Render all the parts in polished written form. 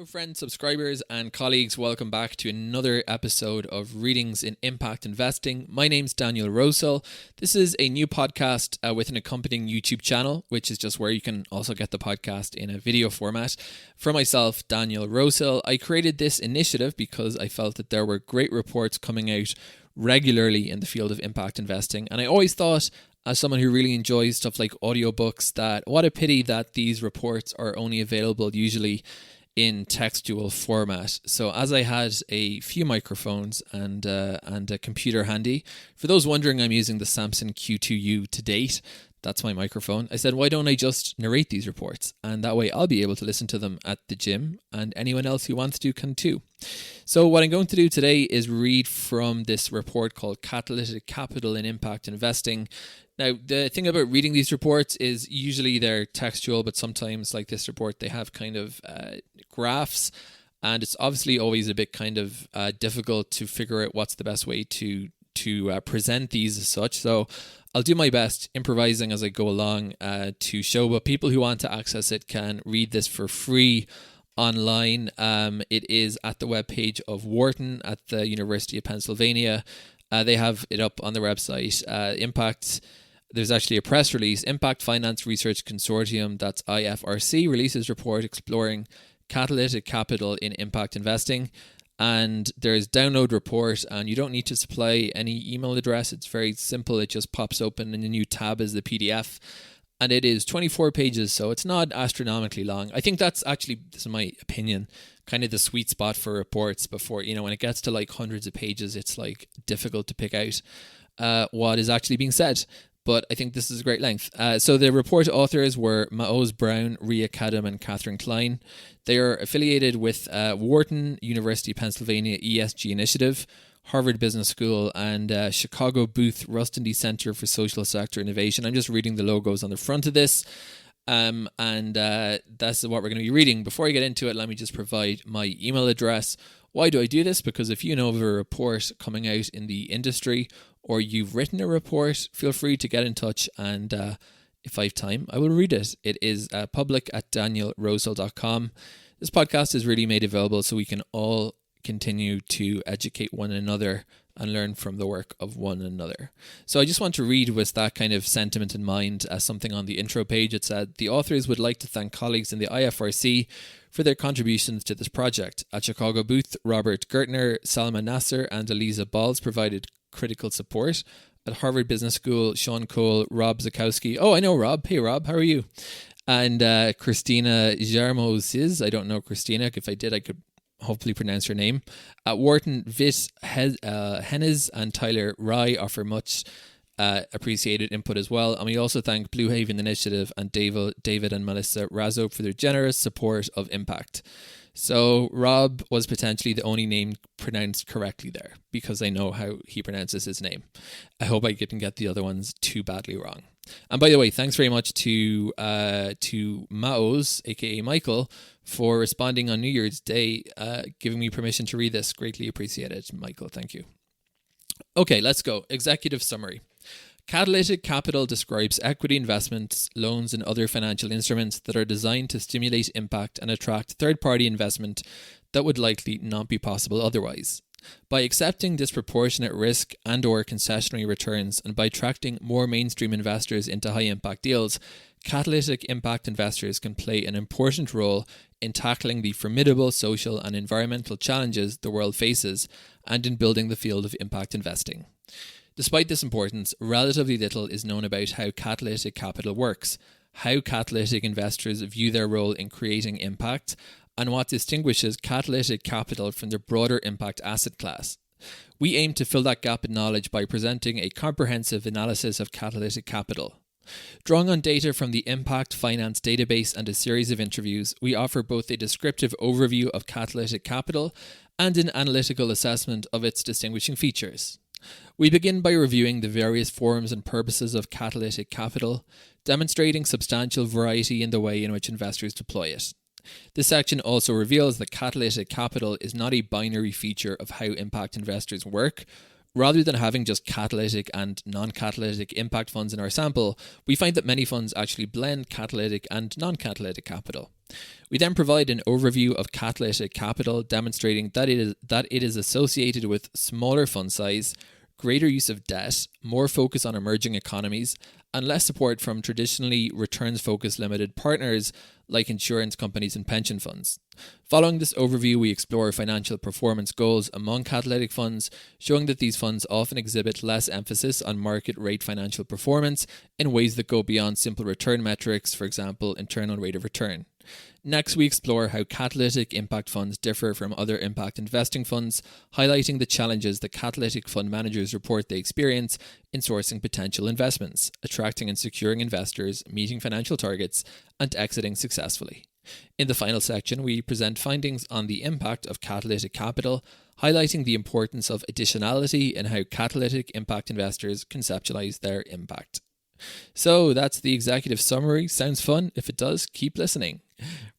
Hello friends, subscribers and colleagues, welcome back to another episode of Readings in Impact Investing. My name's Daniel Rosehill. This is a new podcast with an accompanying YouTube channel, which is just where you can also get the podcast in a video format. For myself, Daniel Rosehill, I created this initiative because I felt that there were great reports coming out regularly in the field of impact investing, and I always thought, as someone who really enjoys stuff like audiobooks, that what a pity that these reports are only available usually in textual format. So as I had a few microphones and a computer handy, for those wondering, I'm using the Samsung Q2U to date. That's my microphone. I said, why don't I just narrate these reports? And that way I'll be able to listen to them at the gym, and anyone else who wants to can too. So what I'm going to do today is read from this report called Catalytic Capital in Impact Investing. Now, the thing about reading these reports is usually they're textual, but sometimes, like this report, they have kind of graphs, and it's obviously always a bit kind of difficult to figure out what's the best way to present these as such. So I'll do my best improvising as I go along to show, but people who want to access it can read this for free online. It is at the webpage of Wharton at the University of Pennsylvania. They have it up on their website. There's actually a press release. Impact Finance Research Consortium, that's IFRC, releases report exploring catalytic capital in impact investing. And there's download report, and you don't need to supply any email address. It's very simple. It just pops open in a new tab as the PDF. And it is 24 pages, so it's not astronomically long. I think that's actually, this is my opinion, kind of the sweet spot for reports before, when it gets to like hundreds of pages, it's like difficult to pick out what is actually being said. But I think this is a great length. So the report authors were Maoz, Brown, Riya, Kadam and Katherine, Klein. They are affiliated with Wharton, University of Pennsylvania ESG Initiative, Harvard Business School, and Chicago Booth Rustendy Center for Social Sector Innovation. I'm just reading the logos on the front of this. And that's what we're going to be reading. Before I get into it, let me just provide my email address. Why do I do this? Because if you know of a report coming out in the industry, or you've written a report, feel free to get in touch, and if I have time, I will read it. It is public@danielrosehill.com. This podcast is really made available so we can all continue to educate one another and learn from the work of one another. So I just want to read with that kind of sentiment in mind. Something on the intro page, it said, the authors would like to thank colleagues in the IFRC for their contributions to this project. At Chicago Booth, Robert Gertner, Salma Nasser and Eliza Balls provided critical support. At Harvard Business School, Sean Cole, Rob Zakowski. Oh, I know Rob. Hey Rob, how are you? And Christina Jarmos. I don't know Christina. If I did, I could hopefully pronounce her name. At Wharton, Vit Hennes and Tyler Rye offer much appreciated input as well. And we also thank Blue Haven Initiative and David and Melissa Razzo for their generous support of Impact. So Rob was potentially the only name pronounced correctly there, because I know how he pronounces his name. I hope I didn't get the other ones too badly wrong. And by the way, thanks very much to Maoz, aka Michael, for responding on New Year's Day, giving me permission to read this. Greatly appreciated, Michael. Thank you. Okay, let's go. Executive summary. Catalytic capital describes equity investments, loans and other financial instruments that are designed to stimulate impact and attract third-party investment that would likely not be possible otherwise. By accepting disproportionate risk and or concessionary returns, and by attracting more mainstream investors into high-impact deals, catalytic impact investors can play an important role in tackling the formidable social and environmental challenges the world faces and in building the field of impact investing. Despite this importance, relatively little is known about how catalytic capital works, how catalytic investors view their role in creating impact, and what distinguishes catalytic capital from the broader impact asset class. We aim to fill that gap in knowledge by presenting a comprehensive analysis of catalytic capital. Drawing on data from the Impact Finance database and a series of interviews, we offer both a descriptive overview of catalytic capital and an analytical assessment of its distinguishing features. We begin by reviewing the various forms and purposes of catalytic capital, demonstrating substantial variety in the way in which investors deploy it. This section also reveals that catalytic capital is not a binary feature of how impact investors work. Rather than having just catalytic and non-catalytic impact funds in our sample, we find that many funds actually blend catalytic and non-catalytic capital. We then provide an overview of catalytic capital, demonstrating that it is associated with smaller fund size, greater use of debt, more focus on emerging economies, and less support from traditionally returns-focused limited partners like insurance companies and pension funds. Following this overview, we explore financial performance goals among catalytic funds, showing that these funds often exhibit less emphasis on market rate financial performance in ways that go beyond simple return metrics, for example, internal rate of return. Next, we explore how catalytic impact funds differ from other impact investing funds, highlighting the challenges that catalytic fund managers report they experience in sourcing potential investments, attracting and securing investors, meeting financial targets, and exiting successfully. In the final section, we present findings on the impact of catalytic capital, highlighting the importance of additionality and how catalytic impact investors conceptualize their impact. So that's the executive summary. Sounds fun? If it does, keep listening.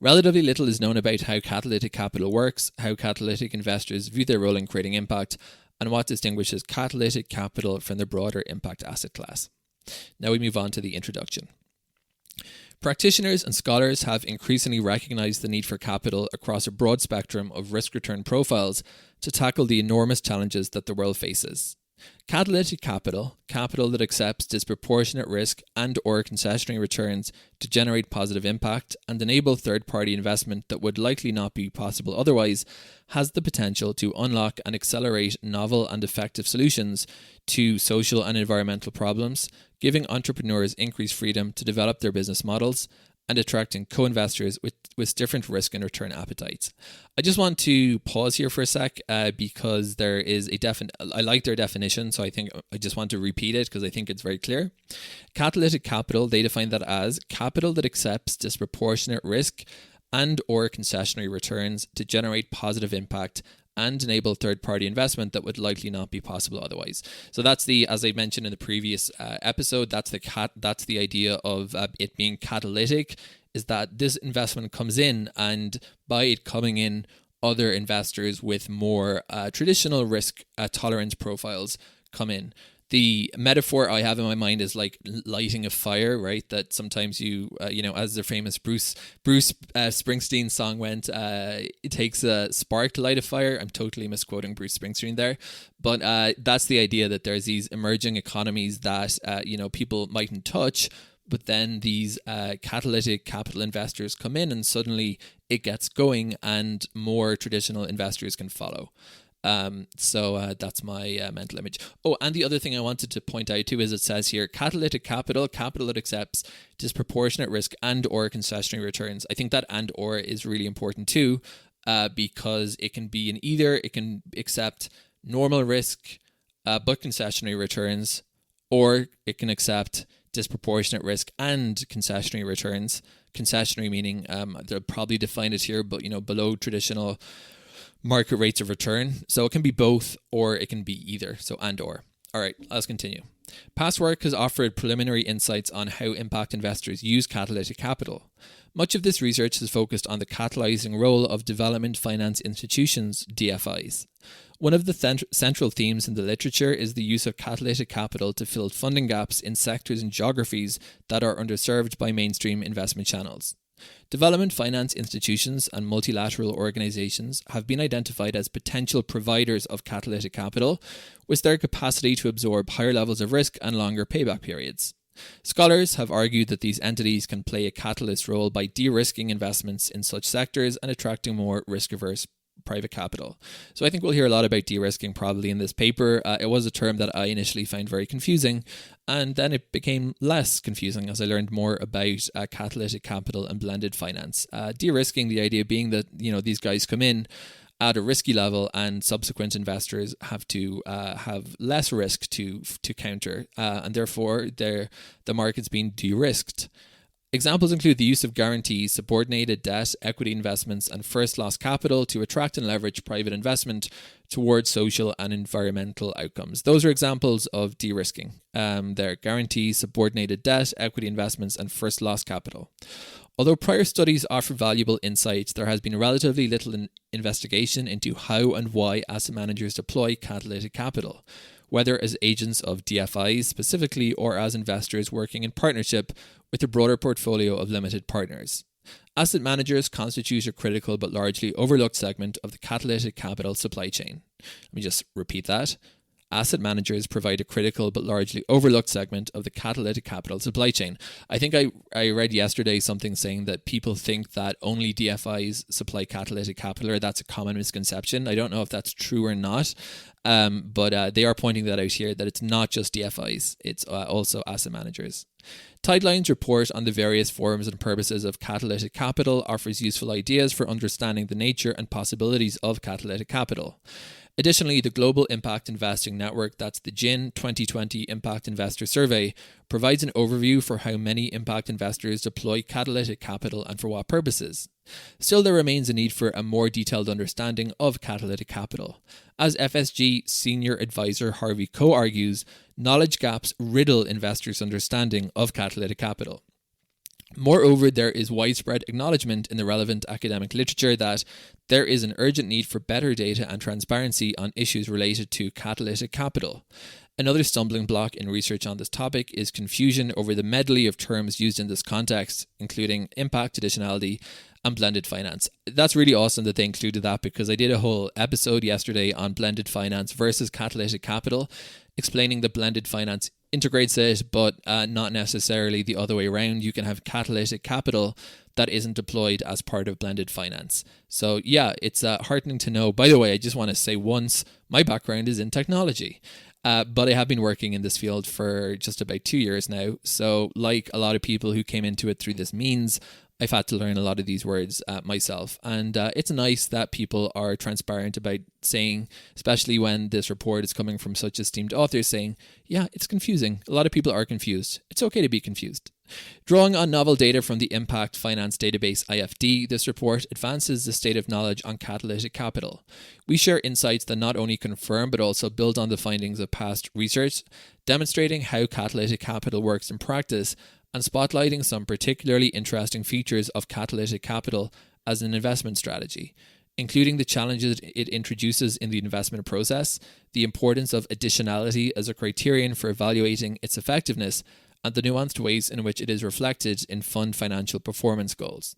Relatively little is known about how catalytic capital works, how catalytic investors view their role in creating impact, and what distinguishes catalytic capital from the broader impact asset class. Now we move on to the introduction. Practitioners and scholars have increasingly recognized the need for capital across a broad spectrum of risk-return profiles to tackle the enormous challenges that the world faces. Catalytic capital that accepts disproportionate risk and or concessionary returns to generate positive impact and enable third-party investment that would likely not be possible otherwise, has the potential to unlock and accelerate novel and effective solutions to social and environmental problems, giving entrepreneurs increased freedom to develop their business models and attracting co-investors with different risk and return appetites. I just want to pause here for a sec because there is I like their definition, so I think I just want to repeat it because I think it's very clear. Catalytic capital, they define that as capital that accepts disproportionate risk and or concessionary returns to generate positive impact and enable third-party investment that would likely not be possible otherwise. So that's as I mentioned in the previous episode, that's the idea of it being catalytic, is that this investment comes in, and by it coming in, other investors with more traditional risk tolerance profiles come in. The metaphor I have in my mind is like lighting a fire, right? That sometimes as the famous Bruce Springsteen song went, it takes a spark to light a fire. I'm totally misquoting Bruce Springsteen there. But that's the idea that there's these emerging economies that, people mightn't touch, but then these catalytic capital investors come in and suddenly it gets going and more traditional investors can follow. So that's my mental image. Oh, and the other thing I wanted to point out too is it says here, catalytic capital that accepts disproportionate risk and or concessionary returns. I think that and or is really important too, because it can be in either. It can accept normal risk, but concessionary returns, or it can accept disproportionate risk and concessionary returns. Concessionary meaning, they'll probably define it here, but below traditional market rates of return. So it can be both or it can be either. So and or. All right, let's continue. Past work has offered preliminary insights on how impact investors use catalytic capital. Much of this research has focused on the catalyzing role of development finance institutions, DFIs. One of the central themes in the literature is the use of catalytic capital to fill funding gaps in sectors and geographies that are underserved by mainstream investment channels. Development finance institutions and multilateral organizations have been identified as potential providers of catalytic capital, with their capacity to absorb higher levels of risk and longer payback periods. Scholars have argued that these entities can play a catalyst role by de-risking investments in such sectors and attracting more risk-averse private capital. So I think we'll hear a lot about de-risking probably in this paper. It was a term that I initially found very confusing, and then it became less confusing as I learned more about catalytic capital and blended finance. De-risking, the idea being that these guys come in at a risky level and subsequent investors have to have less risk to counter, and therefore the market's being de-risked. Examples include the use of guarantees, subordinated debt, equity investments, and first loss capital to attract and leverage private investment towards social and environmental outcomes. Those are examples of de-risking. They're guarantees, subordinated debt, equity investments, and first loss capital. Although prior studies offer valuable insights, there has been relatively little investigation into how and why asset managers deploy catalytic capital, whether as agents of DFIs specifically or as investors working in partnership with a broader portfolio of limited partners. Asset managers constitute a critical but largely overlooked segment of the catalytic capital supply chain. Let me just repeat that. Asset managers provide a critical but largely overlooked segment of the catalytic capital supply chain. I think I read yesterday something saying that people think that only DFIs supply catalytic capital, or that's a common misconception. I don't know if that's true or not, but they are pointing that out here, that it's not just DFIs, it's also asset managers. Tideline's report on the various forms and purposes of catalytic capital offers useful ideas for understanding the nature and possibilities of catalytic capital. Additionally, the Global Impact Investing Network, that's the GIN 2020 Impact Investor Survey, provides an overview for how many impact investors deploy catalytic capital and for what purposes. Still, there remains a need for a more detailed understanding of catalytic capital. As FSG Senior Advisor Harvey Coe argues, knowledge gaps riddle investors' understanding of catalytic capital. Moreover, there is widespread acknowledgement in the relevant academic literature that there is an urgent need for better data and transparency on issues related to catalytic capital. Another stumbling block in research on this topic is confusion over the medley of terms used in this context, including impact, additionality, and blended finance. That's really awesome that they included that, because I did a whole episode yesterday on blended finance versus catalytic capital, explaining that blended finance integrates it, but not necessarily the other way around. You can have catalytic capital that isn't deployed as part of blended finance. So yeah, it's heartening to know. By the way, I just want to say once, my background is in technology. But I have been working in this field for just about 2 years now. So like a lot of people who came into it through this means, I've had to learn a lot of these words myself. And it's nice that people are transparent about saying, especially when this report is coming from such esteemed authors, saying, yeah, it's confusing. A lot of people are confused. It's okay to be confused. Drawing on novel data from the Impact Finance Database IFD, this report advances the state of knowledge on catalytic capital. We share insights that not only confirm but also build on the findings of past research, demonstrating how catalytic capital works in practice and spotlighting some particularly interesting features of catalytic capital as an investment strategy, including the challenges it introduces in the investment process, the importance of additionality as a criterion for evaluating its effectiveness, and the nuanced ways in which it is reflected in fund financial performance goals.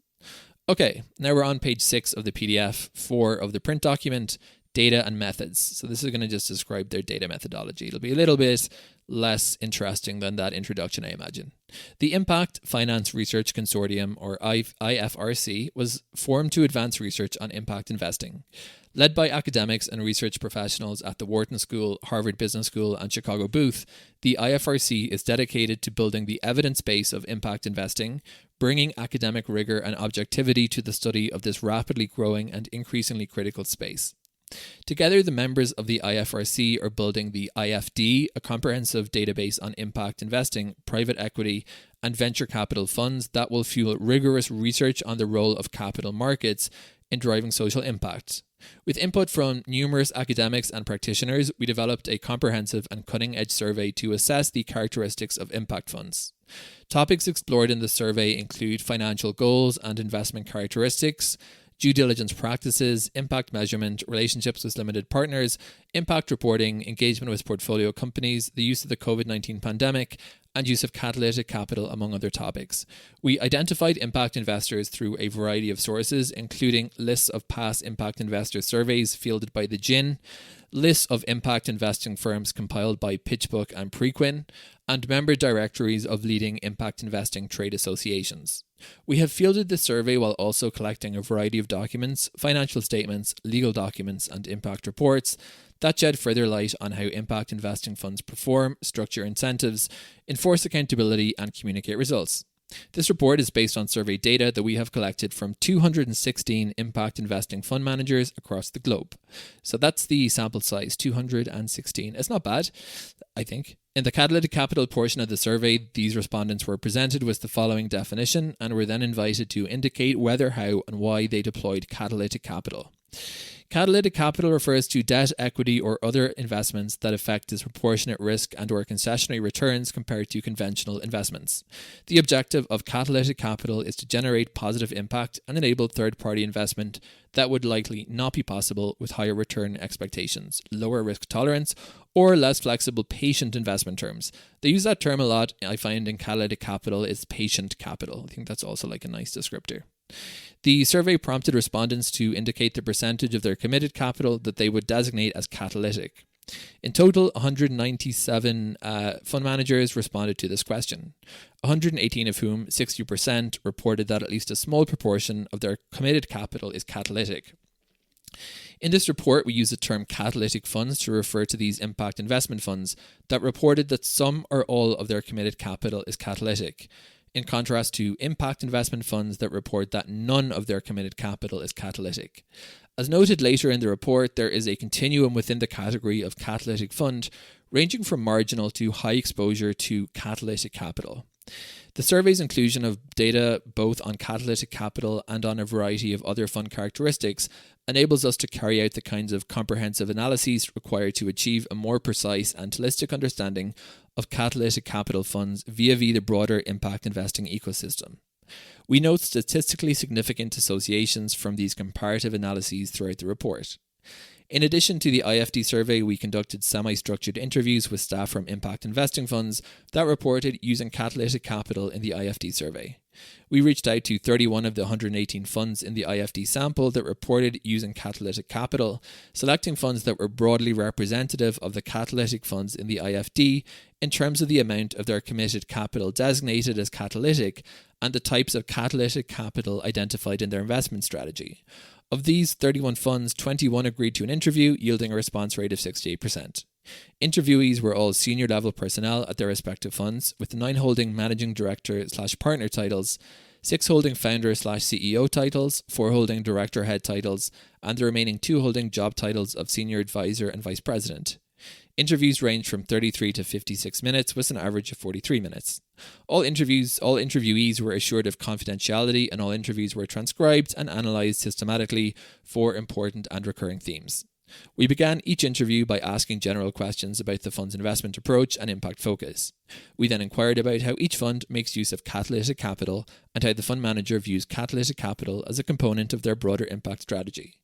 Okay, now we're on page 6 of the PDF, 4 of the print document, data and methods. So this is going to just describe their data methodology. It'll be a little bit less interesting than that introduction, I imagine. The Impact Finance Research Consortium, or IFRC, was formed to advance research on impact investing. Led by academics and research professionals at the Wharton School, Harvard Business School, and Chicago Booth, the IFRC is dedicated to building the evidence base of impact investing, bringing academic rigor and objectivity to the study of this rapidly growing and increasingly critical space. Together, the members of the IFRC are building the IFD, a comprehensive database on impact investing, private equity, and venture capital funds that will fuel rigorous research on the role of capital markets in driving social impact. With input from numerous academics and practitioners, we developed a comprehensive and cutting-edge survey to assess the characteristics of impact funds. Topics explored in the survey include financial goals and investment characteristics, due diligence practices, impact measurement, relationships with limited partners, impact reporting, engagement with portfolio companies, the use of the COVID-19 pandemic, and use of catalytic capital, among other topics. We identified impact investors through a variety of sources, including lists of past impact investor surveys fielded by the GIN, lists of impact investing firms compiled by PitchBook and Preqin, and member directories of leading impact investing trade associations. We have fielded the survey while also collecting a variety of documents, financial statements, legal documents, and impact reports that shed further light on how impact investing funds perform, structure incentives, enforce accountability, and communicate results. This report is based on survey data that we have collected from 216 impact investing fund managers across the globe. So that's the sample size, 216. It's not bad, I think. In the catalytic capital portion of the survey, these respondents were presented with the following definition and were then invited to indicate whether, how, and why they deployed catalytic capital. Catalytic capital refers to debt, equity, or other investments that affect disproportionate risk and or concessionary returns compared to conventional investments. The objective of catalytic capital is to generate positive impact and enable third-party investment that would likely not be possible with higher return expectations, lower risk tolerance, or less flexible patient investment terms. They use that term a lot, I find, in catalytic capital is patient capital. I think that's also like a nice descriptor. The survey prompted respondents to indicate the percentage of their committed capital that they would designate as catalytic. In total, 197 fund managers responded to this question, 118 of whom, 60%, reported that at least a small proportion of their committed capital is catalytic. In this report, we use the term catalytic funds to refer to these impact investment funds that reported that some or all of their committed capital is catalytic, in contrast to impact investment funds that report that none of their committed capital is catalytic. As noted later in the report, there is a continuum within the category of catalytic fund, ranging from marginal to high exposure to catalytic capital. The survey's inclusion of data both on catalytic capital and on a variety of other fund characteristics enables us to carry out the kinds of comprehensive analyses required to achieve a more precise and holistic understanding of catalytic capital funds vis-a-vis the broader impact investing ecosystem. We note statistically significant associations from these comparative analyses throughout the report. In addition to the IFD survey, we conducted semi-structured interviews with staff from impact investing funds that reported using catalytic capital in the IFD survey. We reached out to 31 of the 118 funds in the IFD sample that reported using catalytic capital, selecting funds that were broadly representative of the catalytic funds in the IFD in terms of the amount of their committed capital designated as catalytic and the types of catalytic capital identified in their investment strategy. Of these 31 funds, 21 agreed to an interview, yielding a response rate of 68%. Interviewees were all senior level personnel at their respective funds, with 9 holding managing director/partner titles, 6 holding founder/CEO titles, 4 holding director head titles, and the remaining 2 holding job titles of senior advisor and vice president. Interviews ranged from 33 to 56 minutes, with an average of 43 minutes. All interviewees were assured of confidentiality, and all interviews were transcribed and analysed systematically for important and recurring themes. We began each interview by asking general questions about the fund's investment approach and impact focus. We then inquired about how each fund makes use of catalytic capital and how the fund manager views catalytic capital as a component of their broader impact strategy.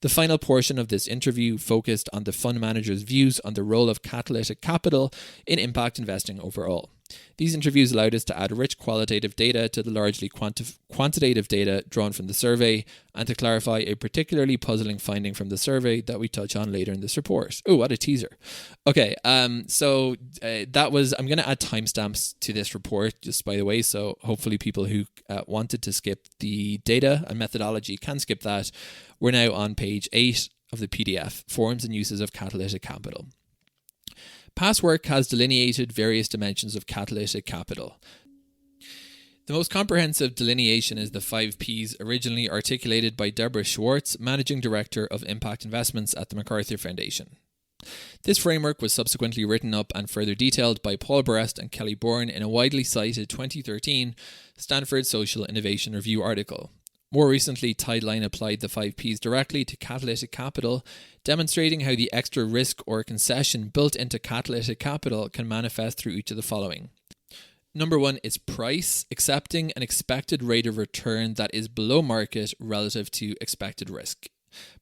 The final portion of this interview focused on the fund manager's views on the role of catalytic capital in impact investing overall. These interviews allowed us to add rich qualitative data to the largely quantitative data drawn from the survey and to clarify a particularly puzzling finding from the survey that we touch on later in this report. Oh, what a teaser. Okay, so that was, I'm going to add timestamps to this report, just by the way, so hopefully people who wanted to skip the data and methodology can skip that. We're now on page 8 of the PDF, Forms and Uses of Catalytic Capital. Past work has delineated various dimensions of catalytic capital. The most comprehensive delineation is the 5 Ps originally articulated by Deborah Schwartz, Managing Director of Impact Investments at the MacArthur Foundation. This framework was subsequently written up and further detailed by Paul Brest and Kelly Bourne in a widely cited 2013 Stanford Social Innovation Review article. More recently, Tideline applied the 5 Ps directly to catalytic capital, demonstrating how the extra risk or concession built into catalytic capital can manifest through each of the following. Number 1 is price, accepting an expected rate of return that is below market relative to expected risk.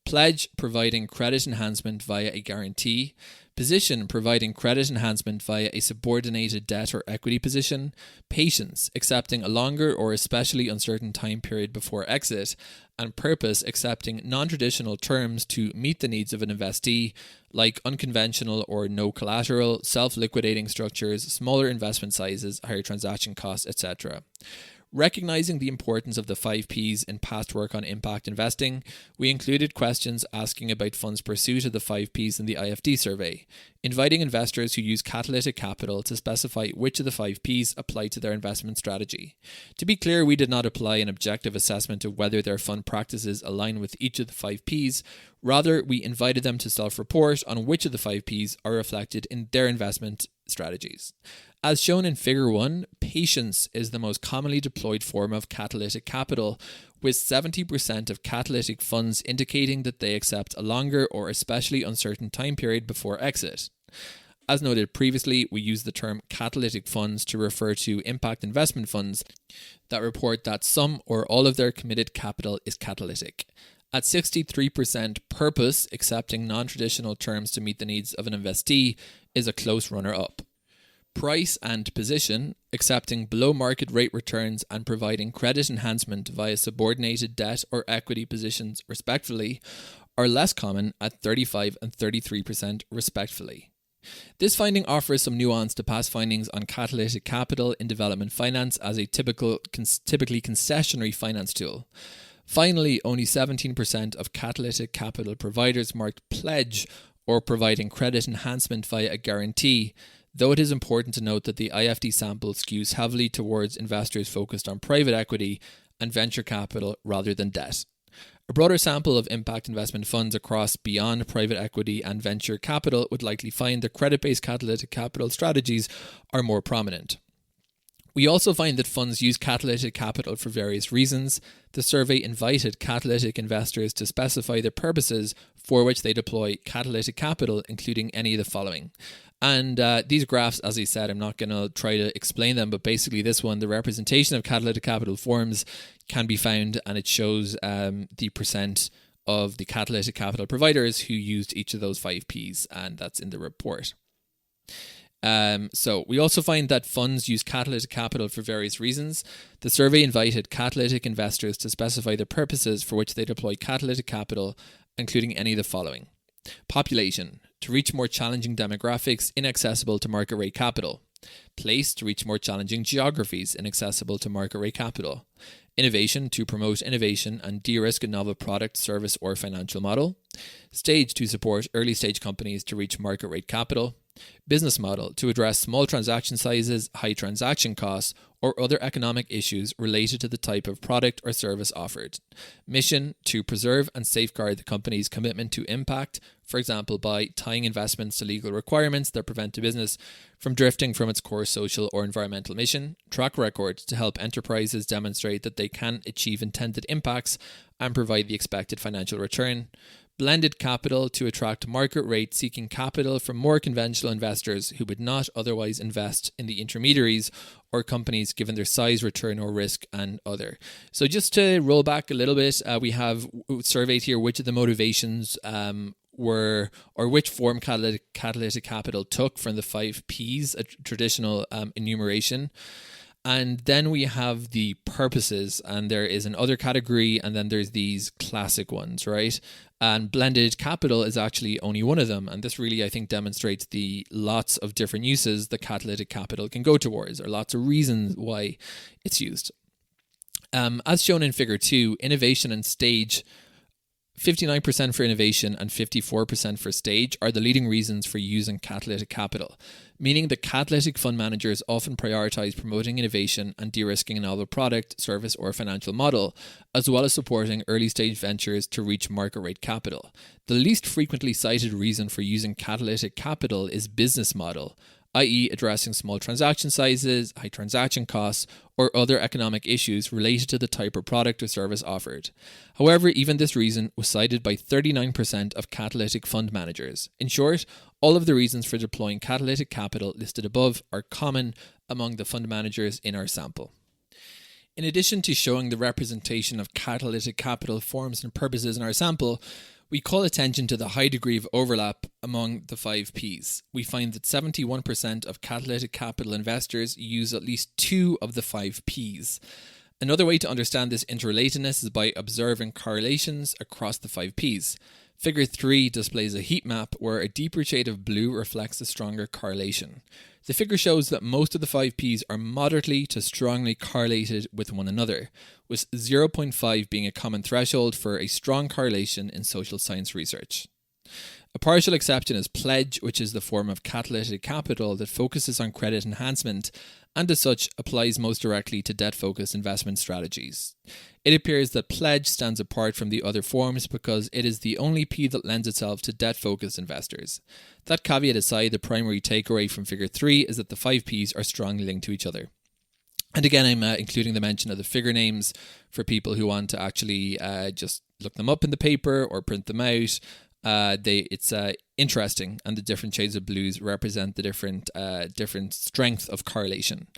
Pledge, providing credit enhancement via a guarantee. Position, providing credit enhancement via a subordinated debt or equity position. Patience, accepting a longer or especially uncertain time period before exit. And purpose, accepting non-traditional terms to meet the needs of an investee, like unconventional or no collateral, self-liquidating structures, smaller investment sizes, higher transaction costs, etc. Recognizing the importance of the 5 Ps in past work on impact investing, we included questions asking about funds' pursuit of the 5 Ps in the IFD survey, inviting investors who use catalytic capital to specify which of the 5 Ps apply to their investment strategy. To be clear, we did not apply an objective assessment of whether their fund practices align with each of the 5 Ps. Rather, we invited them to self-report on which of the 5 Ps are reflected in their investment strategies. As shown in Figure 1, patience is the most commonly deployed form of catalytic capital, with 70% of catalytic funds indicating that they accept a longer or especially uncertain time period before exit. As noted previously, we use the term catalytic funds to refer to impact investment funds that report that some or all of their committed capital is catalytic. At 63%, purpose, accepting non-traditional terms to meet the needs of an investee, is a close runner-up. Price and position, accepting below market rate returns and providing credit enhancement via subordinated debt or equity positions respectively, are less common at 35 and 33% respectively. This finding offers some nuance to past findings on catalytic capital in development finance as a typically concessionary finance tool. Finally, only 17% of catalytic capital providers marked pledge or providing credit enhancement via a guarantee, though it is important to note that the IFD sample skews heavily towards investors focused on private equity and venture capital rather than debt. A broader sample of impact investment funds across beyond private equity and venture capital would likely find that credit-based catalytic capital strategies are more prominent. We also find that funds use catalytic capital for various reasons. The survey invited catalytic investors to specify the purposes for which they deploy catalytic capital, including any of the following. And these graphs, as I said, I'm not going to try to explain them, but basically this one, the representation of catalytic capital forms can be found, and it shows the percent of the catalytic capital providers who used each of those 5 Ps, and that's in the report. So we also find that funds use catalytic capital for various reasons. The survey invited catalytic investors to specify the purposes for which they deploy catalytic capital, including any of the following. Population, to reach more challenging demographics inaccessible to market rate capital. Place, to reach more challenging geographies inaccessible to market rate capital. Innovation, to promote innovation and de-risk a novel product, service or financial model. Stage, to support early stage companies to reach market rate capital. Business model, to address small transaction sizes, high transaction costs, or other economic issues related to the type of product or service offered. Mission, to preserve and safeguard the company's commitment to impact, for example, by tying investments to legal requirements that prevent a business from drifting from its core social or environmental mission. Track record, to help enterprises demonstrate that they can achieve intended impacts and provide the expected financial return. Blended capital, to attract market rate seeking capital from more conventional investors who would not otherwise invest in the intermediaries or companies given their size, return or risk, and other. So just to roll back a little bit, we have surveyed here which of the motivations were, or which form catalytic capital took from the 5 Ps, a traditional enumeration. And then we have the purposes, and there is an other category, and then there's these classic ones, right? And blended capital is actually only one of them. And this really, I think, demonstrates the lots of different uses that catalytic capital can go towards, or lots of reasons why it's used. As shown in figure 2, innovation and stage, 59% for innovation and 54% for stage are the leading reasons for using catalytic capital, meaning that catalytic fund managers often prioritize promoting innovation and de-risking a novel product, service or financial model, as well as supporting early stage ventures to reach market rate capital. The least frequently cited reason for using catalytic capital is business model, i.e. addressing small transaction sizes, high transaction costs, or other economic issues related to the type of product or service offered. However, even this reason was cited by 39% of catalytic fund managers. In short, all of the reasons for deploying catalytic capital listed above are common among the fund managers in our sample. In addition to showing the representation of catalytic capital forms and purposes in our sample, we call attention to the high degree of overlap among the 5 Ps. We find that 71% of catalytic capital investors use at least 2 of the 5 Ps. Another way to understand this interrelatedness is by observing correlations across the 5 Ps. Figure 3 displays a heat map where a deeper shade of blue reflects a stronger correlation. The figure shows that most of the 5 Ps are moderately to strongly correlated with one another, with 0.5 being a common threshold for a strong correlation in social science research. A partial exception is pledge, which is the form of catalytic capital that focuses on credit enhancement and as such applies most directly to debt-focused investment strategies. It appears that pledge stands apart from the other forms because it is the only P that lends itself to debt-focused investors. That caveat aside, the primary takeaway from figure 3 is that the 5 Ps are strongly linked to each other. And again, I'm including the mention of the figure names for people who want to actually just look them up in the paper or print them out. It's interesting, and the different shades of blues represent the different strength of correlation.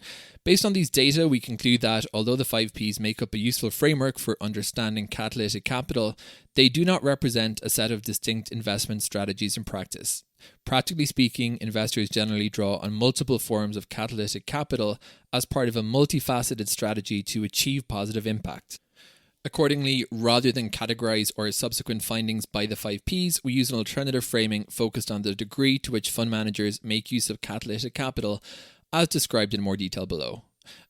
Based on these data, we conclude that although the 5 Ps make up a useful framework for understanding catalytic capital, they do not represent a set of distinct investment strategies in practice. Practically speaking, investors generally draw on multiple forms of catalytic capital as part of a multifaceted strategy to achieve positive impact. Accordingly, rather than categorize our subsequent findings by the 5 Ps, we use an alternative framing focused on the degree to which fund managers make use of catalytic capital, as described in more detail below.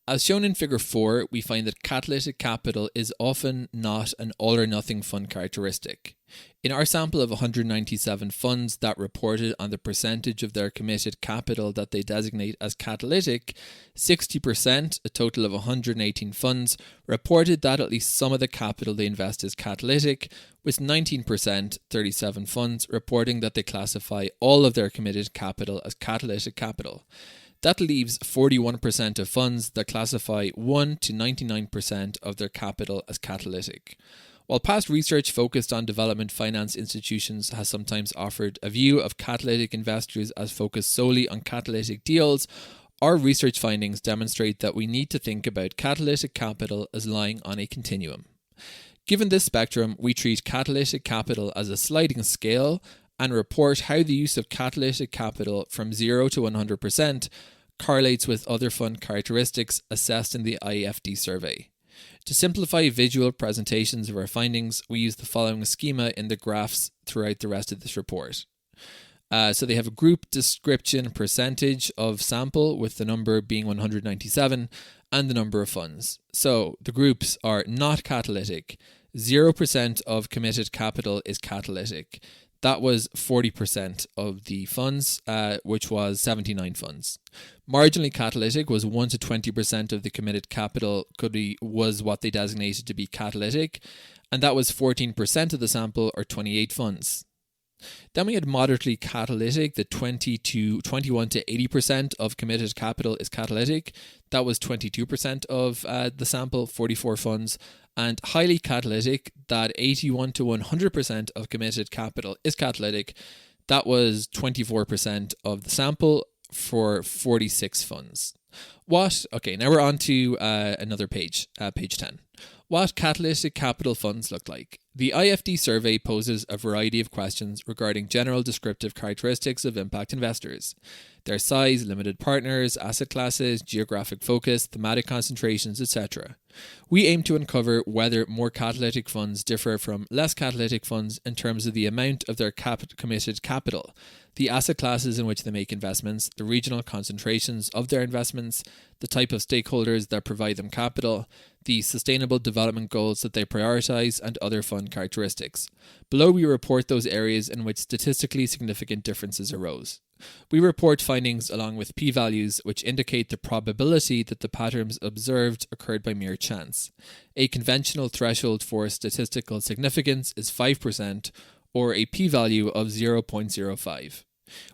As shown in Figure 4, we find that catalytic capital is often not an all-or-nothing fund characteristic. In our sample of 197 funds that reported on the percentage of their committed capital that they designate as catalytic, 60%, a total of 118 funds, reported that at least some of the capital they invest is catalytic, with 19%, 37 funds, reporting that they classify all of their committed capital as catalytic capital. That leaves 41% of funds that classify 1 to 99% of their capital as catalytic. While past research focused on development finance institutions has sometimes offered a view of catalytic investors as focused solely on catalytic deals, our research findings demonstrate that we need to think about catalytic capital as lying on a continuum. Given this spectrum, we treat catalytic capital as a sliding scale and report how the use of catalytic capital from 0 to 100% correlates with other fund characteristics assessed in the IFD survey. To simplify visual presentations of our findings, we use the following schema in the graphs throughout the rest of this report. So they have a group description percentage of sample with the number being 197 and the number of funds. So the groups are not catalytic. 0% of committed capital is catalytic. That was 40% of the funds, which was 79 funds. Marginally catalytic was 1 to 20% of the committed capital was what they designated to be catalytic, and that was 14% of the sample, or 28 funds. Then we had moderately catalytic, the 21 to 80% of committed capital is catalytic. That was 22% of the sample, 44 funds. And highly catalytic, that 81 to 100% of committed capital is catalytic. That was 24% of the sample for 46 funds. Okay, now we're on to another page, page 10. What catalytic capital funds look like. The IFD survey poses a variety of questions regarding general descriptive characteristics of impact investors. Their size, limited partners, asset classes, geographic focus, thematic concentrations, etc. We aim to uncover whether more catalytic funds differ from less catalytic funds in terms of the amount of their committed capital, the asset classes in which they make investments, the regional concentrations of their investments, the type of stakeholders that provide them capital, the sustainable development goals that they prioritize, and other fund characteristics. Below, we report those areas in which statistically significant differences arose. We report findings along with p-values which indicate the probability that the patterns observed occurred by mere chance. A conventional threshold for statistical significance is 5%, or a p-value of 0.05.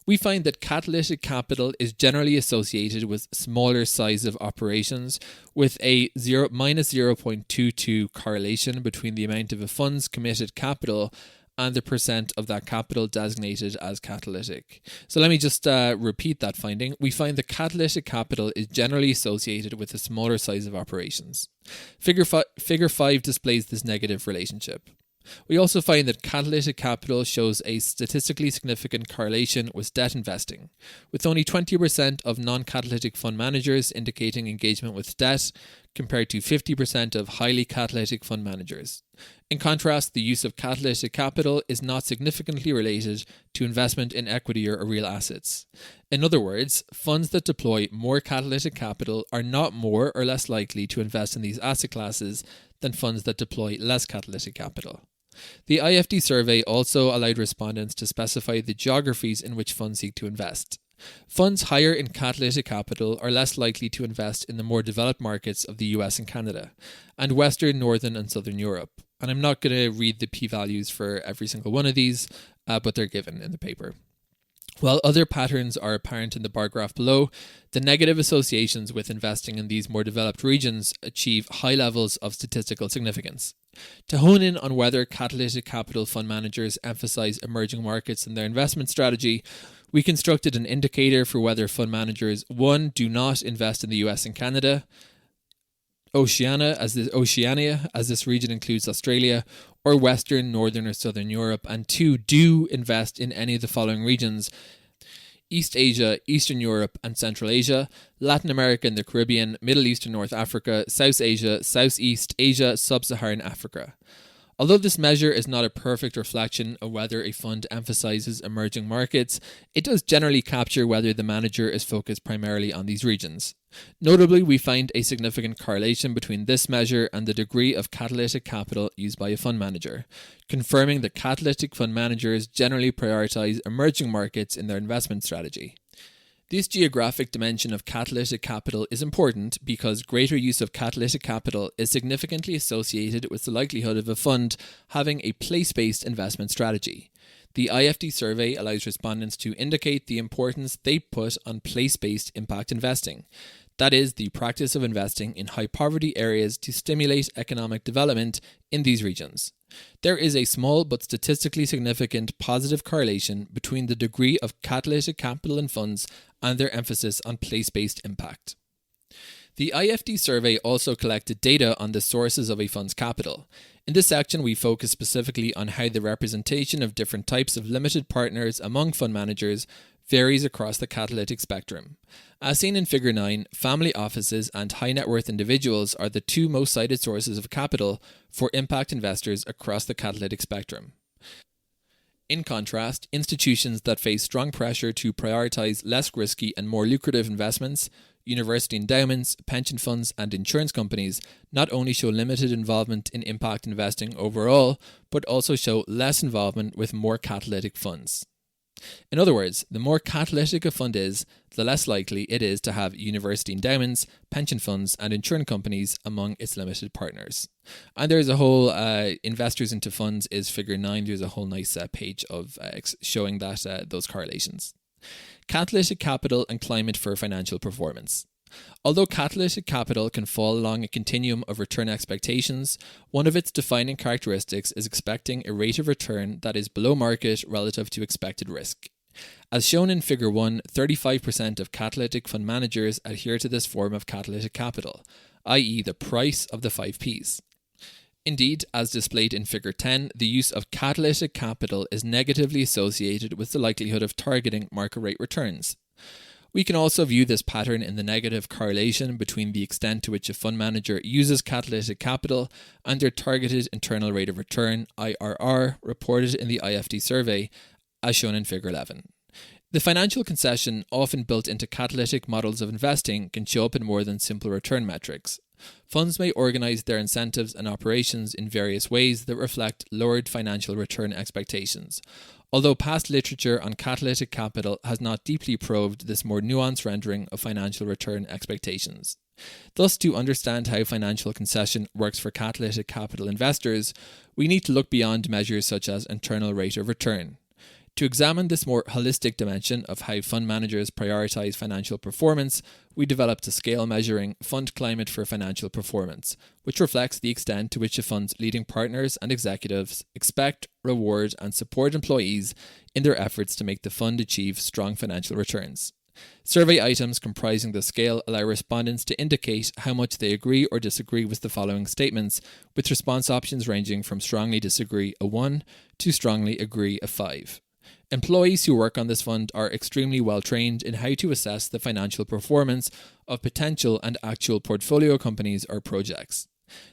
We find that catalytic capital is generally associated with smaller size of operations, with a minus 0.22 correlation between the amount of a fund's committed capital and the percent of that capital designated as catalytic. So let me just repeat that finding. We find that catalytic capital is generally associated with a smaller size of operations. Figure 5 displays this negative relationship. We also find that catalytic capital shows a statistically significant correlation with debt investing, with only 20% of non-catalytic fund managers indicating engagement with debt, compared to 50% of highly catalytic fund managers. In contrast, the use of catalytic capital is not significantly related to investment in equity or real assets. In other words, funds that deploy more catalytic capital are not more or less likely to invest in these asset classes than funds that deploy less catalytic capital. The IFD survey also allowed respondents to specify the geographies in which funds seek to invest. Funds higher in catalytic capital are less likely to invest in the more developed markets of the US and Canada, and Western, Northern and Southern Europe. And I'm not going to read the p-values for every single one of these, but they're given in the paper. While other patterns are apparent in the bar graph below, the negative associations with investing in these more developed regions achieve high levels of statistical significance. To hone in on whether catalytic capital fund managers emphasize emerging markets in their investment strategy, we constructed an indicator for whether fund managers 1. Do not invest in the US and Canada, Oceania, as this region includes Australia, or Western, Northern, or Southern Europe, and 2. Do invest in any of the following regions: East Asia, Eastern Europe, and Central Asia, Latin America and the Caribbean, Middle East and North Africa, South Asia, Southeast Asia, Sub-Saharan Africa. Although this measure is not a perfect reflection of whether a fund emphasizes emerging markets, it does generally capture whether the manager is focused primarily on these regions. Notably, we find a significant correlation between this measure and the degree of catalytic capital used by a fund manager, confirming that catalytic fund managers generally prioritize emerging markets in their investment strategy. This geographic dimension of catalytic capital is important because greater use of catalytic capital is significantly associated with the likelihood of a fund having a place-based investment strategy. The IFD survey allows respondents to indicate the importance they put on place-based impact investing. That is, the practice of investing in high-poverty areas to stimulate economic development in these regions. There is a small but statistically significant positive correlation between the degree of catalytic capital in funds and their emphasis on place-based impact. The IFD survey also collected data on the sources of a fund's capital. In this section, we focus specifically on how the representation of different types of limited partners among fund managers varies across the catalytic spectrum. As seen in Figure 9, family offices and high net worth individuals are the two most cited sources of capital for impact investors across the catalytic spectrum. In contrast, institutions that face strong pressure to prioritize less risky and more lucrative investments, university endowments, pension funds, and insurance companies, not only show limited involvement in impact investing overall, but also show less involvement with more catalytic funds. In other words, the more catalytic a fund is, the less likely it is to have university endowments, pension funds, and insurance companies among its limited partners. And there's a whole investors into funds is Figure 9. There's a whole nice page of showing that those correlations. Catalytic capital and climate for financial performance. Although catalytic capital can fall along a continuum of return expectations, one of its defining characteristics is expecting a rate of return that is below market relative to expected risk. As shown in Figure 1, 35% of catalytic fund managers adhere to this form of catalytic capital, i.e. the price of the 5 Ps. Indeed, as displayed in Figure 10, the use of catalytic capital is negatively associated with the likelihood of targeting market rate returns. We can also view this pattern in the negative correlation between the extent to which a fund manager uses catalytic capital and their targeted internal rate of return, IRR, reported in the IFD survey, as shown in Figure 11. The financial concession often built into catalytic models of investing can show up in more than simple return metrics. Funds may organize their incentives and operations in various ways that reflect lowered financial return expectations. Although past literature on catalytic capital has not deeply probed this more nuanced rendering of financial return expectations. Thus, to understand how financial concession works for catalytic capital investors, we need to look beyond measures such as internal rate of return. To examine this more holistic dimension of how fund managers prioritize financial performance, we developed a scale measuring fund climate for financial performance, which reflects the extent to which a fund's leading partners and executives expect, reward, and support employees in their efforts to make the fund achieve strong financial returns. Survey items comprising the scale allow respondents to indicate how much they agree or disagree with the following statements, with response options ranging from strongly disagree a 1 to strongly agree a 5. Employees who work on this fund are extremely well trained in how to assess the financial performance of potential and actual portfolio companies or projects.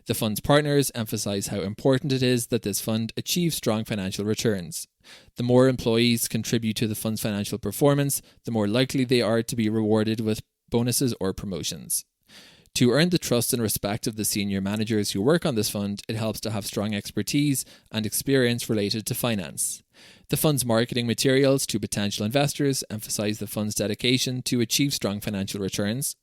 The fund's partners emphasize how important it is that this fund achieve strong financial returns. The more employees contribute to the fund's financial performance, the more likely they are to be rewarded with bonuses or promotions. To earn the trust and respect of the senior managers who work on this fund, it helps to have strong expertise and experience related to finance. The fund's marketing materials to potential investors emphasize the fund's dedication to achieve strong financial returns.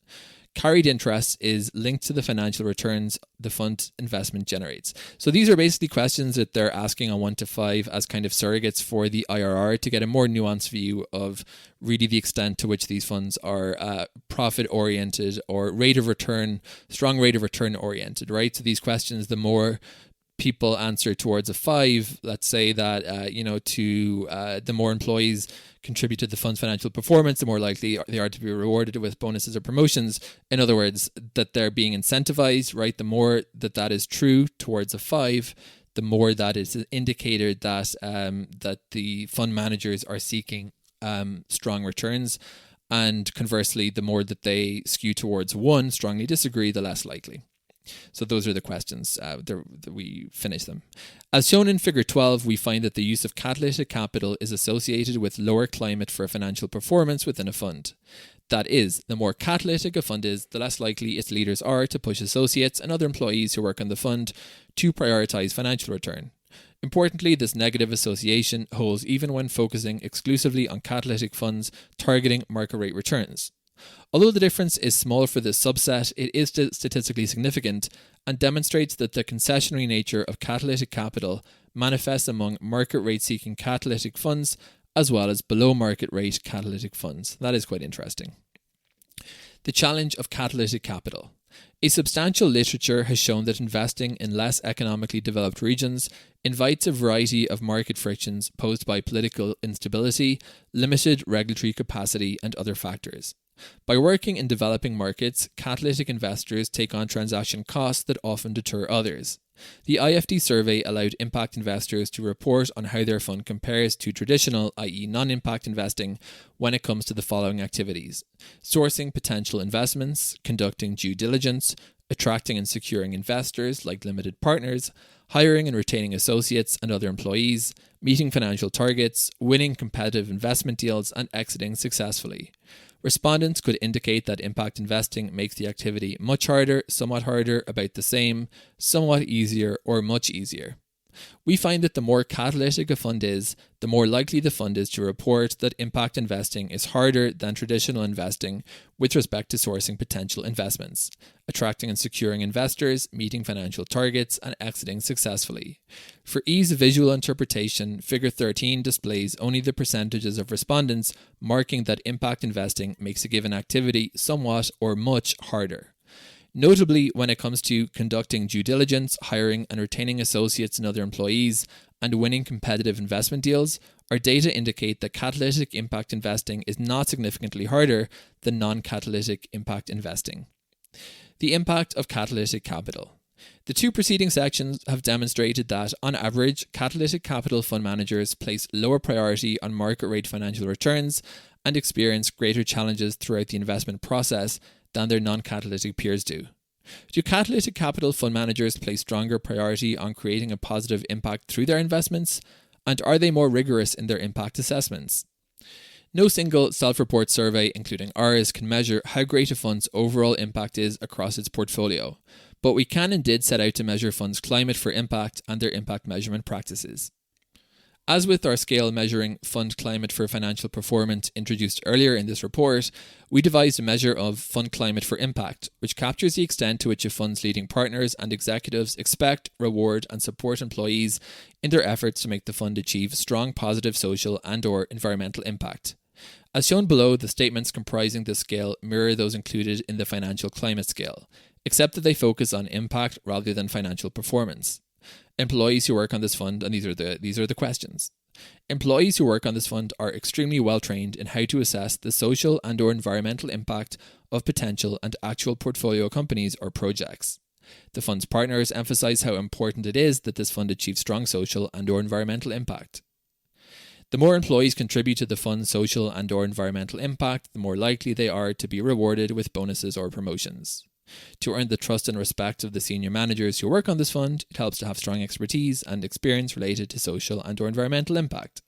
Carried interest is linked to the financial returns the fund investment generates. So these are basically questions that they're asking on 1 to 5 as kind of surrogates for the IRR to get a more nuanced view of really the extent to which these funds are profit oriented or rate of return, strong rate of return oriented, right? So these questions, the more people answer towards a 5, let's say that, the more employees contribute to the fund's financial performance, the more likely they are to be rewarded with bonuses or promotions. In other words, that they're being incentivized, right? The more that is true towards a 5, the more that is an indicator that that the fund managers are seeking strong returns. And conversely, the more that they skew towards 1, strongly disagree, the less likely. So those are the questions that we finish them. As shown in figure 12, we find that the use of catalytic capital is associated with lower climate for financial performance within a fund. That is, the more catalytic a fund is, the less likely its leaders are to push associates and other employees who work on the fund to prioritize financial return. Importantly, this negative association holds even when focusing exclusively on catalytic funds targeting market rate returns. Although the difference is small for this subset, it is statistically significant and demonstrates that the concessionary nature of catalytic capital manifests among market rate seeking catalytic funds as well as below market rate catalytic funds. That is quite interesting. The challenge of catalytic capital. A substantial literature has shown that investing in less economically developed regions invites a variety of market frictions posed by political instability, limited regulatory capacity, and other factors. By working in developing markets, catalytic investors take on transaction costs that often deter others. The IFD survey allowed impact investors to report on how their fund compares to traditional, i.e. non-impact investing, when it comes to the following activities: sourcing potential investments, conducting due diligence, attracting and securing investors like limited partners, hiring and retaining associates and other employees, meeting financial targets, winning competitive investment deals, and exiting successfully. Respondents could indicate that impact investing makes the activity much harder, somewhat harder, about the same, somewhat easier, or much easier. We find that the more catalytic a fund is, the more likely the fund is to report that impact investing is harder than traditional investing with respect to sourcing potential investments, attracting and securing investors, meeting financial targets, and exiting successfully. For ease of visual interpretation, figure 13 displays only the percentages of respondents marking that impact investing makes a given activity somewhat or much harder. Notably, when it comes to conducting due diligence, hiring and retaining associates and other employees, and winning competitive investment deals, our data indicate that catalytic impact investing is not significantly harder than non-catalytic impact investing. The impact of catalytic capital. The two preceding sections have demonstrated that, on average, catalytic capital fund managers place lower priority on market rate financial returns and experience greater challenges throughout the investment process than their non-catalytic peers do. Do catalytic capital fund managers place stronger priority on creating a positive impact through their investments? And are they more rigorous in their impact assessments? No single self-report survey, including ours, can measure how great a fund's overall impact is across its portfolio, but we can and did set out to measure funds' climate for impact and their impact measurement practices. As with our scale measuring fund climate for financial performance introduced earlier in this report, we devised a measure of fund climate for impact, which captures the extent to which a fund's leading partners and executives expect, reward, and support employees in their efforts to make the fund achieve strong positive social and/or environmental impact. As shown below, the statements comprising this scale mirror those included in the financial climate scale, except that they focus on impact rather than financial performance. Employees who work on this fund, and these are the questions. Employees who work on this fund are extremely well trained in how to assess the social and/or environmental impact of potential and actual portfolio companies or projects. The fund's partners emphasize how important it is that this fund achieve strong social and/or environmental impact. The more employees contribute to the fund's social and/or environmental impact, the more likely they are to be rewarded with bonuses or promotions. To earn the trust and respect of the senior managers who work on this fund, it helps to have strong expertise and experience related to social and/or environmental impact.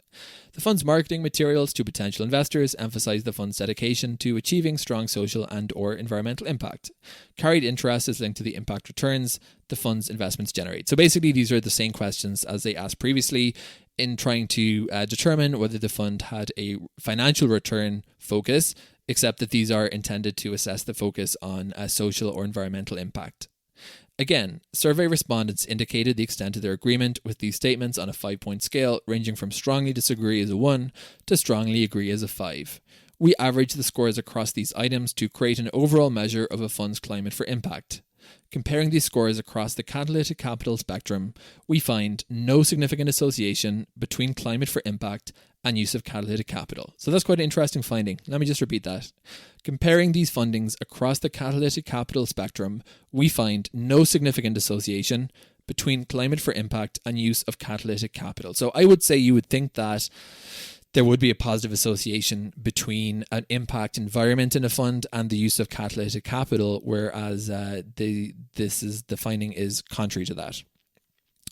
The fund's marketing materials to potential investors emphasize the fund's dedication to achieving strong social and/or environmental impact. Carried interest is linked to the impact returns the fund's investments generate. So basically, these are the same questions as they asked previously in trying to determine whether the fund had a financial return focus except that these are intended to assess the focus on social or environmental impact. Again, survey respondents indicated the extent of their agreement with these statements on a 5-point scale, ranging from strongly disagree as a 1 to strongly agree as a 5. We averaged the scores across these items to create an overall measure of a fund's climate for impact. Comparing these scores across the catalytic capital spectrum, we find no significant association between climate for impact and use of catalytic capital. So that's quite an interesting finding. Let me just repeat that. Comparing these fundings across the catalytic capital spectrum, we find no significant association between climate for impact and use of catalytic capital. So I would say you would think that there would be a positive association between an impact environment in a fund and the use of catalytic capital, whereas the finding is contrary to that.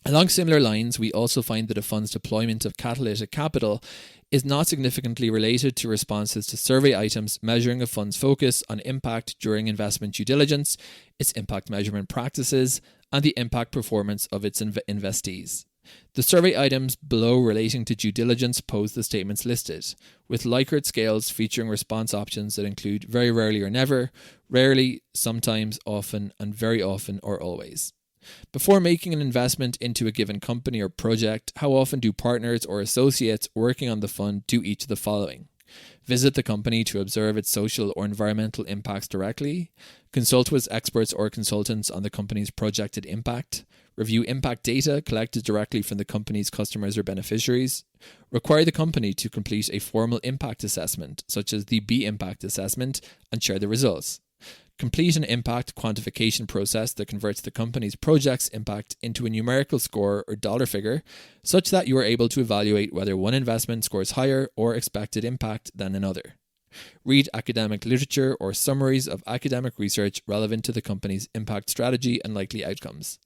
Along similar lines, we also find that a fund's deployment of catalytic capital is not significantly related to responses to survey items measuring a fund's focus on impact during investment due diligence, its impact measurement practices, and the impact performance of its investees. The survey items below relating to due diligence pose the statements listed, with Likert scales featuring response options that include very rarely or never, rarely, sometimes, often, and very often or always. Before making an investment into a given company or project, how often do partners or associates working on the fund do each of the following? Visit the company to observe its social or environmental impacts directly, consult with experts or consultants on the company's projected impact, review impact data collected directly from the company's customers or beneficiaries, require the company to complete a formal impact assessment, such as the B impact assessment, and share the results. Complete an impact quantification process that converts the company's project's impact into a numerical score or dollar figure, such that you are able to evaluate whether one investment scores higher or expected impact than another. Read academic literature or summaries of academic research relevant to the company's impact strategy and likely outcomes.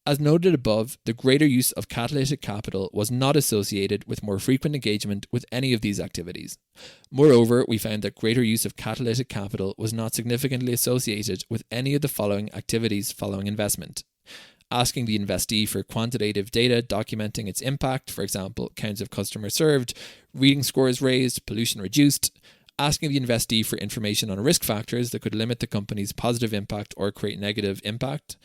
As noted above, the greater use of catalytic capital was not associated with more frequent engagement with any of these activities. Moreover, we found that greater use of catalytic capital was not significantly associated with any of the following activities following investment. Asking the investee for quantitative data documenting its impact, for example, counts of customers served, reading scores raised, pollution reduced. Asking the investee for information on risk factors that could limit the company's positive impact or create negative impact.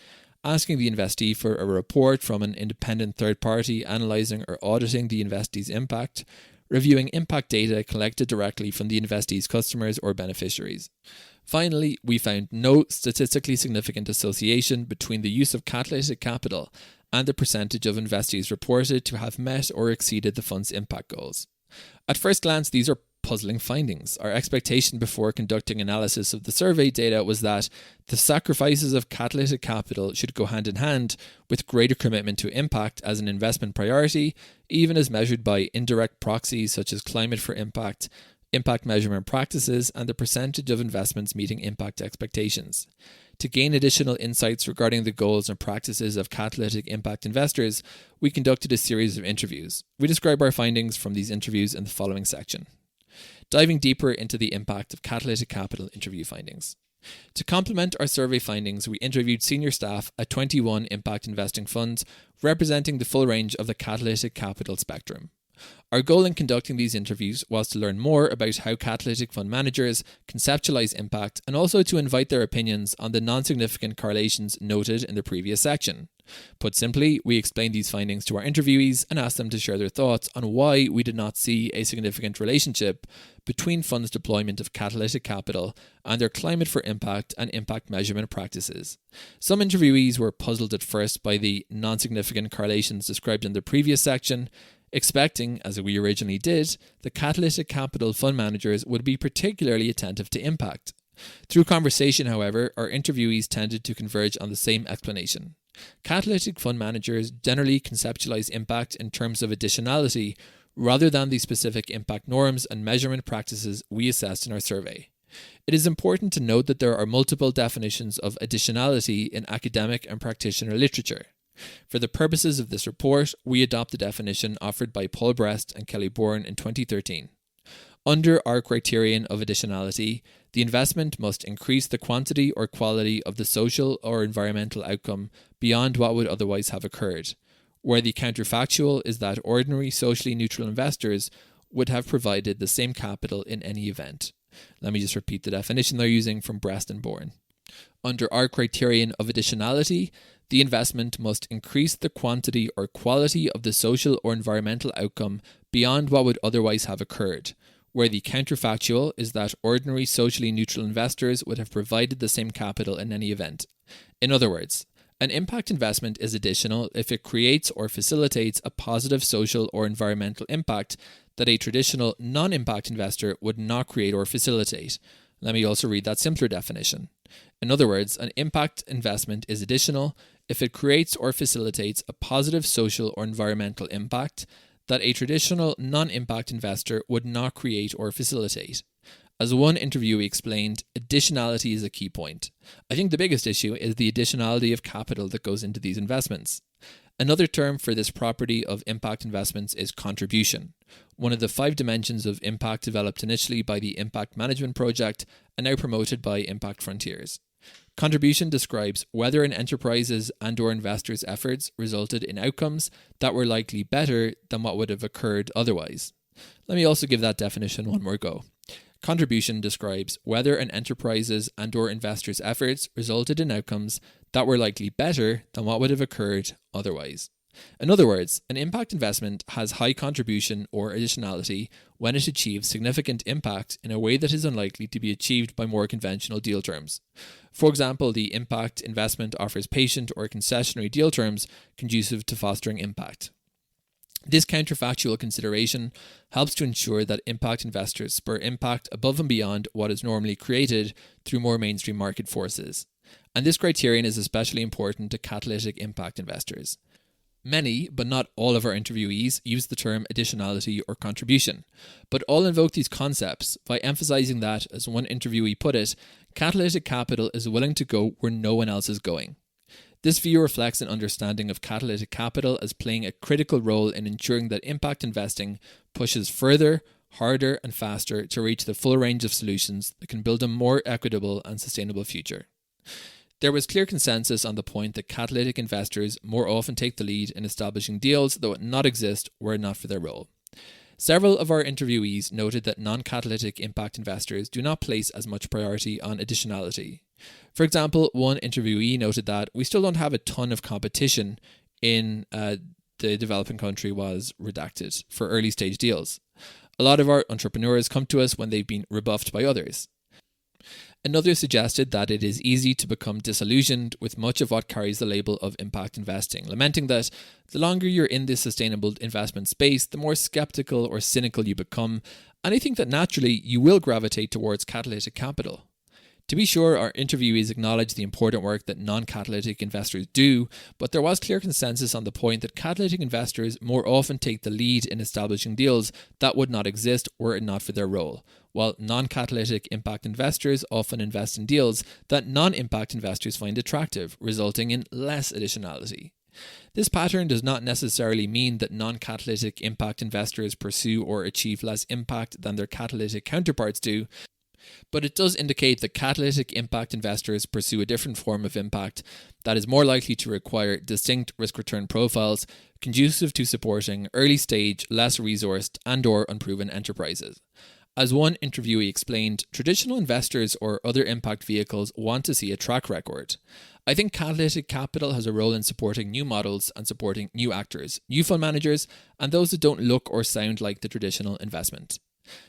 Asking the investee for a report from an independent third party analysing or auditing the investee's impact, reviewing impact data collected directly from the investee's customers or beneficiaries. Finally, we found no statistically significant association between the use of catalytic capital and the percentage of investees reported to have met or exceeded the fund's impact goals. At first glance, these are puzzling findings. Our expectation before conducting analysis of the survey data was that the sacrifices of catalytic capital should go hand in hand with greater commitment to impact as an investment priority, even as measured by indirect proxies such as climate for impact, impact measurement practices, and the percentage of investments meeting impact expectations. To gain additional insights regarding the goals and practices of catalytic impact investors, we conducted a series of interviews. We describe our findings from these interviews in the following section. Diving deeper into the impact of catalytic capital interview findings. To complement our survey findings, we interviewed senior staff at 21 impact investing funds representing the full range of the catalytic capital spectrum. Our goal in conducting these interviews was to learn more about how catalytic fund managers conceptualize impact and also to invite their opinions on the non-significant correlations noted in the previous section. Put simply, we explained these findings to our interviewees and asked them to share their thoughts on why we did not see a significant relationship between funds' deployment of catalytic capital and their climate for impact and impact measurement practices. Some interviewees were puzzled at first by the non-significant correlations described in the previous section, expecting, as we originally did, the catalytic capital fund managers would be particularly attentive to impact. Through conversation, however, our interviewees tended to converge on the same explanation. Catalytic fund managers generally conceptualize impact in terms of additionality rather than the specific impact norms and measurement practices we assessed in our survey. It is important to note that there are multiple definitions of additionality in academic and practitioner literature. For the purposes of this report, we adopt the definition offered by Paul Brest and Kelly Bourne in 2013. Under our criterion of additionality, the investment must increase the quantity or quality of the social or environmental outcome beyond what would otherwise have occurred, where the counterfactual is that ordinary socially neutral investors would have provided the same capital in any event. Let me just repeat the definition they're using from Breast and Bourne. Under our criterion of additionality, the investment must increase the quantity or quality of the social or environmental outcome beyond what would otherwise have occurred, where the counterfactual is that ordinary socially neutral investors would have provided the same capital in any event. In other words, an impact investment is additional if it creates or facilitates a positive social or environmental impact that a traditional non-impact investor would not create or facilitate. Let me also read that simpler definition. In other words, an impact investment is additional if it creates or facilitates a positive social or environmental impact that a traditional non-impact investor would not create or facilitate. As one interviewee explained, additionality is a key point. I think the biggest issue is the additionality of capital that goes into these investments. Another term for this property of impact investments is contribution, one of the 5 dimensions of impact developed initially by the Impact Management Project and now promoted by Impact Frontiers. Contribution describes whether an enterprise's and/or investors' efforts resulted in outcomes that were likely better than what would have occurred otherwise. Let me also give that definition one more go. Contribution describes whether an enterprise's and/or investors' efforts resulted in outcomes that were likely better than what would have occurred otherwise. In other words, an impact investment has high contribution or additionality when it achieves significant impact in a way that is unlikely to be achieved by more conventional deal terms. For example, the impact investment offers patient or concessionary deal terms conducive to fostering impact. This counterfactual consideration helps to ensure that impact investors spur impact above and beyond what is normally created through more mainstream market forces. And this criterion is especially important to catalytic impact investors. Many, but not all of our interviewees use the term additionality or contribution, but all invoke these concepts by emphasizing that, as one interviewee put it, catalytic capital is willing to go where no one else is going. This view reflects an understanding of catalytic capital as playing a critical role in ensuring that impact investing pushes further, harder and faster to reach the full range of solutions that can build a more equitable and sustainable future. There was clear consensus on the point that catalytic investors more often take the lead in establishing deals that would not exist were it not for their role. Several of our interviewees noted that non-catalytic impact investors do not place as much priority on additionality. For example, one interviewee noted that we still don't have a ton of competition in the developing country was redacted for early stage deals. A lot of our entrepreneurs come to us when they've been rebuffed by others. Another suggested that it is easy to become disillusioned with much of what carries the label of impact investing, lamenting that the longer you're in this sustainable investment space, the more skeptical or cynical you become, and I think that naturally you will gravitate towards catalytic capital. To be sure, our interviewees acknowledge the important work that non-catalytic investors do, but there was clear consensus on the point that catalytic investors more often take the lead in establishing deals that would not exist were it not for their role, while non-catalytic impact investors often invest in deals that non-impact investors find attractive, resulting in less additionality. This pattern does not necessarily mean that non-catalytic impact investors pursue or achieve less impact than their catalytic counterparts do, but it does indicate that catalytic impact investors pursue a different form of impact that is more likely to require distinct risk-return profiles conducive to supporting early-stage, less resourced and/or unproven enterprises. As one interviewee explained, traditional investors or other impact vehicles want to see a track record. I think catalytic capital has a role in supporting new models and supporting new actors, new fund managers, and those that don't look or sound like the traditional investment.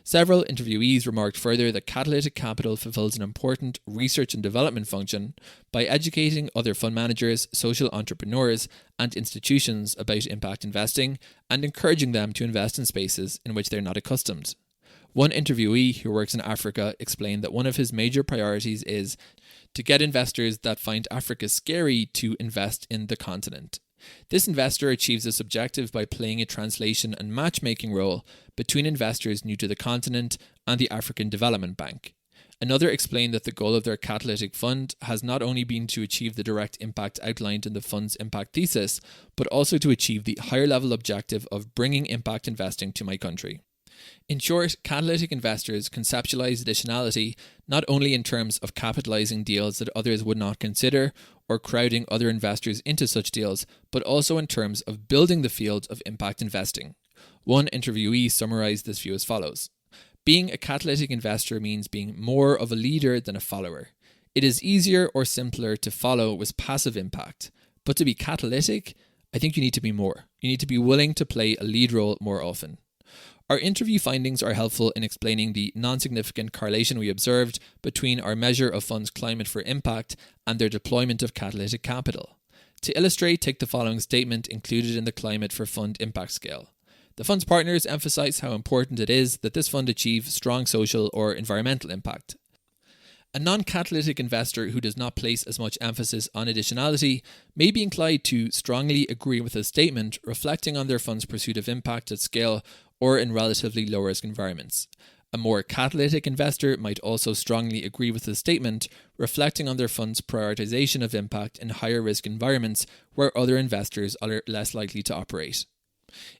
Several interviewees remarked further that catalytic capital fulfills an important research and development function by educating other fund managers, social entrepreneurs, and institutions about impact investing and encouraging them to invest in spaces in which they're not accustomed. One interviewee who works in Africa explained that one of his major priorities is to get investors that find Africa scary to invest in the continent. This investor achieves this objective by playing a translation and matchmaking role between investors new to the continent and the African Development Bank. Another explained that the goal of their catalytic fund has not only been to achieve the direct impact outlined in the fund's impact thesis, but also to achieve the higher level objective of bringing impact investing to my country. In short, catalytic investors conceptualize additionality not only in terms of capitalizing deals that others would not consider or crowding other investors into such deals, but also in terms of building the field of impact investing. One interviewee summarized this view as follows. Being a catalytic investor means being more of a leader than a follower. It is easier or simpler to follow with passive impact, but to be catalytic, I think you need to be more. You need to be willing to play a lead role more often. Our interview findings are helpful in explaining the non-significant correlation we observed between our measure of funds' climate for impact and their deployment of catalytic capital. To illustrate, take the following statement included in the Climate for Fund Impact Scale. The fund's partners emphasise how important it is that this fund achieve strong social or environmental impact. A non-catalytic investor who does not place as much emphasis on additionality may be inclined to strongly agree with a statement reflecting on their fund's pursuit of impact at scale or in relatively low-risk environments. A more catalytic investor might also strongly agree with the statement reflecting on their fund's prioritization of impact in higher-risk environments where other investors are less likely to operate.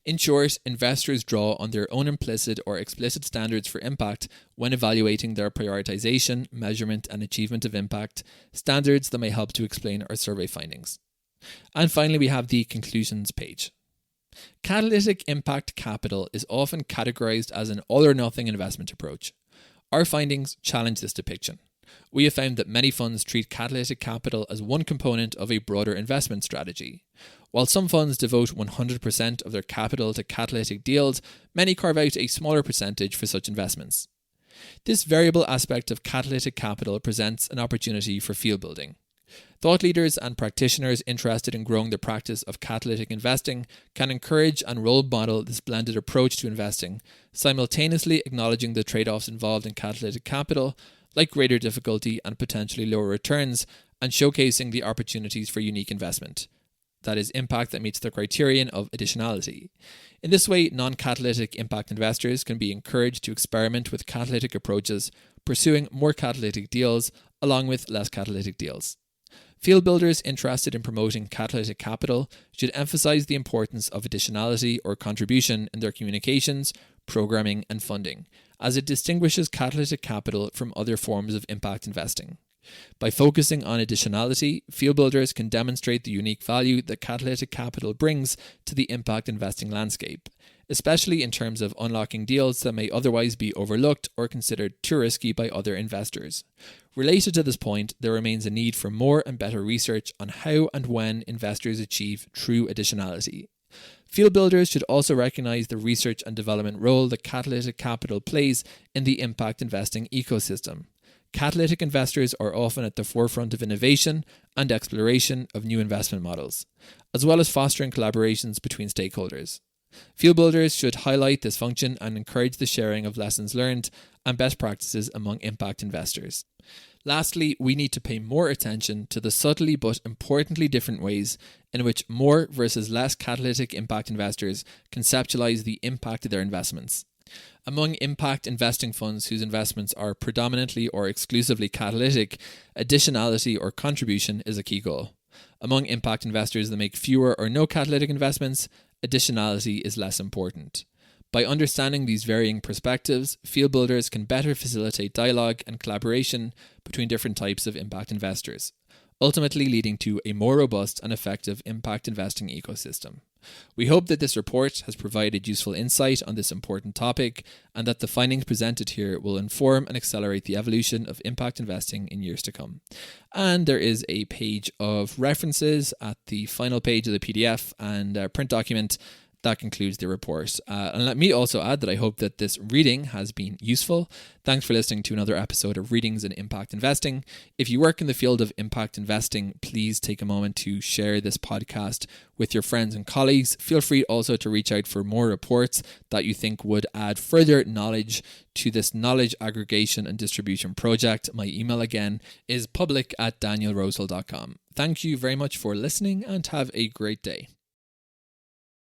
In short, investors draw on their own implicit or explicit standards for impact when evaluating their prioritization, measurement, and achievement of impact, standards that may help to explain our survey findings. And finally, we have the conclusions page. Catalytic impact capital is often categorized as an all-or-nothing investment approach. Our findings challenge this depiction. We have found that many funds treat catalytic capital as one component of a broader investment strategy. While some funds devote 100% of their capital to catalytic deals, many carve out a smaller percentage for such investments. This variable aspect of catalytic capital presents an opportunity for field building. Thought leaders and practitioners interested in growing the practice of catalytic investing can encourage and role model this blended approach to investing, simultaneously acknowledging the trade-offs involved in catalytic capital, like greater difficulty and potentially lower returns, and showcasing the opportunities for unique investment. That is, impact that meets the criterion of additionality. In this way, non-catalytic impact investors can be encouraged to experiment with catalytic approaches, pursuing more catalytic deals along with less catalytic deals. Field builders interested in promoting catalytic capital should emphasize the importance of additionality or contribution in their communications, programming, and funding, as it distinguishes catalytic capital from other forms of impact investing. By focusing on additionality, field builders can demonstrate the unique value that catalytic capital brings to the impact investing landscape, especially in terms of unlocking deals that may otherwise be overlooked or considered too risky by other investors. Related to this point, there remains a need for more and better research on how and when investors achieve true additionality. Field builders should also recognize the research and development role that catalytic capital plays in the impact investing ecosystem. Catalytic investors are often at the forefront of innovation and exploration of new investment models, as well as fostering collaborations between stakeholders. Field builders should highlight this function and encourage the sharing of lessons learned and best practices among impact investors. Lastly, we need to pay more attention to the subtly but importantly different ways in which more versus less catalytic impact investors conceptualize the impact of their investments. Among impact investing funds whose investments are predominantly or exclusively catalytic, additionality or contribution is a key goal. Among impact investors that make fewer or no catalytic investments, additionality is less important. By understanding these varying perspectives, field builders can better facilitate dialogue and collaboration between different types of impact investors, ultimately leading to a more robust and effective impact investing ecosystem. We hope that this report has provided useful insight on this important topic and that the findings presented here will inform and accelerate the evolution of impact investing in years to come. And there is a page of references at the final page of the PDF and print document. That concludes the report. And let me also add that I hope that this reading has been useful. Thanks for listening to another episode of Readings in Impact Investing. If you work in the field of impact investing, please take a moment to share this podcast with your friends and colleagues. Feel free also to reach out for more reports that you think would add further knowledge to this knowledge aggregation and distribution project. My email again is public@danielrosehill.com. Thank you very much for listening and have a great day.